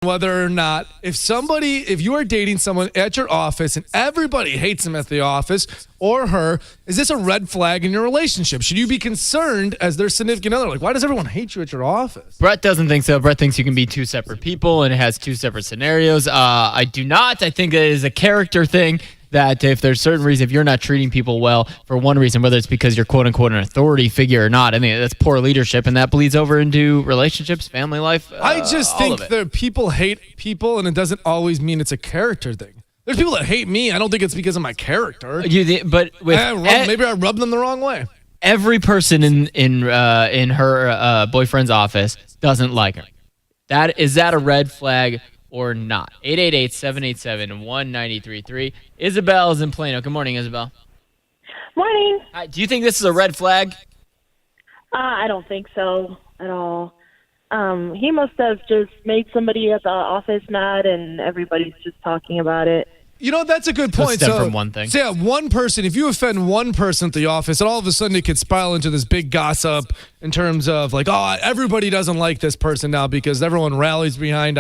whether or not if you are dating someone at your office and everybody hates him at the office or her, is this a red flag in your relationship? Should you be concerned as their significant other? Like, why does everyone hate you at your office? Brett doesn't think so. Brett thinks you can be two separate people and it has two separate scenarios. I do not. I think it is a character thing. That if there's certain reason, if you're not treating people well for one reason, whether it's because you're quote unquote an authority figure or not, I mean, that's poor leadership, and that bleeds over into relationships, family life. I just think that people hate people, and it doesn't always mean it's a character thing. There's people that hate me. I don't think it's because of my character. But maybe I rub them the wrong way. Every person in her boyfriend's office doesn't like her. Is that a red flag or not? 888-787-1933. Isabel is in Plano. Good morning, Isabel. Morning. Hi, do you think this is a red flag? I don't think so at all. He must have just made somebody at the office mad, and everybody's just talking about it. You know, that's a good point. Stem from one thing. So yeah, one person, if you offend one person at the office, and all of a sudden it could spiral into this big gossip in terms of like, oh, everybody doesn't like this person now because everyone rallies behind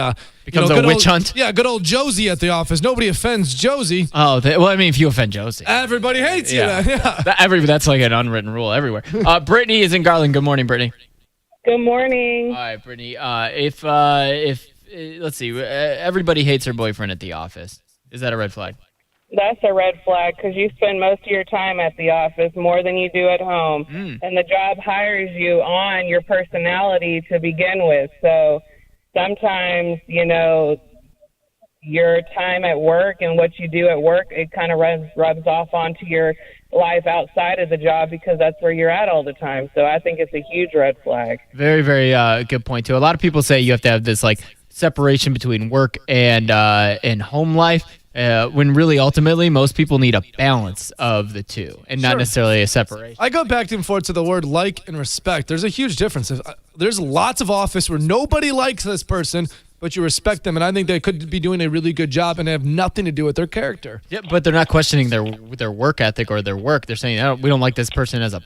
becomes a witch hunt. Yeah, good old Josie at the office. Nobody offends Josie. Oh, well, I mean, if you offend Josie. Everybody hates you then. Yeah. That's like an unwritten rule everywhere. Brittany is in Garland. Good morning, Brittany. Good morning. All right, Brittany. If let's see, everybody hates her boyfriend at the office. Is that a red flag? That's a red flag because you spend most of your time at the office more than you do at home. And the job hires you on your personality to begin with. So sometimes, your time at work and what you do at work, it kind of rubs off onto your life outside of the job because that's where you're at all the time. So I think it's a huge red flag. Very, very good point, too. A lot of people say you have to have this, like, separation between work and home life. When really, ultimately, most people need a balance of the two and not necessarily a separation. I go back and forth to the word like and respect. There's a huge difference. There's lots of office where nobody likes this person, but you respect them, and I think they could be doing a really good job and have nothing to do with their character. Yeah, but they're not questioning their work ethic or their work. They're saying, we don't like this person as a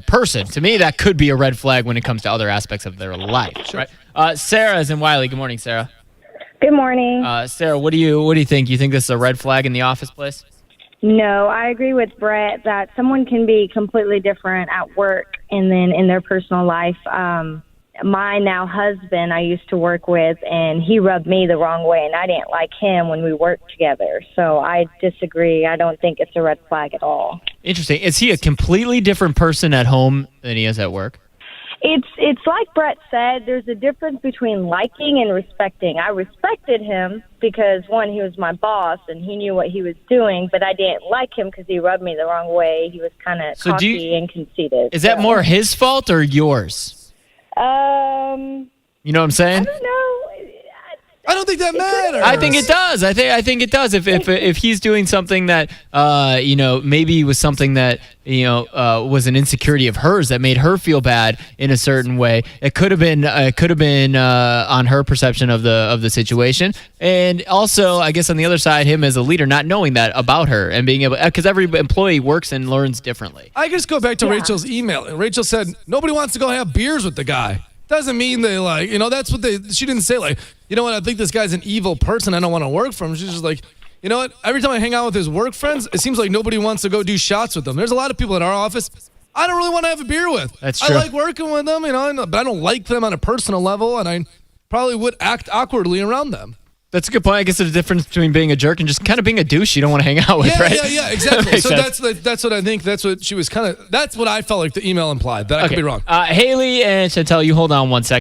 person. To me, that could be a red flag when it comes to other aspects of their life. Sure. Right? Sarah is in Wiley. Good morning, Sarah. Good morning. Sarah, what do you think? You think this is a red flag in the office place? No, I agree with Brett that someone can be completely different at work and then in their personal life. My now husband I used to work with, and he rubbed me the wrong way, and I didn't like him when we worked together. So I disagree. I don't think it's a red flag at all. Interesting. Is he a completely different person at home than he is at work? It's like Brett said, there's a difference between liking and respecting. I respected him because, one, he was my boss and he knew what he was doing, but I didn't like him because he rubbed me the wrong way. He was kind of cocky and conceited. Is that more his fault or yours? You know what I'm saying? I don't know. I don't think that matters. I think it does. I think it does. If he's doing something that maybe was something that was an insecurity of hers that made her feel bad in a certain way, it could have been on her perception of the situation, and also I guess on the other side, him as a leader not knowing that about her and being able, because every employee works and learns differently. I just go back to Rachel's email, and Rachel said nobody wants to go have beers with the guy. Doesn't mean they that's what she didn't say like, you know what, I think this guy's an evil person, I don't want to work for him. She's just like, you know what, every time I hang out with his work friends, it seems like nobody wants to go do shots with them. There's a lot of people in our office I don't really want to have a beer with. That's true. I like working with them, but I don't like them on a personal level, and I probably would act awkwardly around them. That's a good point. I guess there's a difference between being a jerk and just kind of being a douche you don't want to hang out with, right? Yeah, exactly. So that's what I think. That's what she was that's what I felt like the email implied. That I could be wrong. Haley and Chantel, you hold on one second.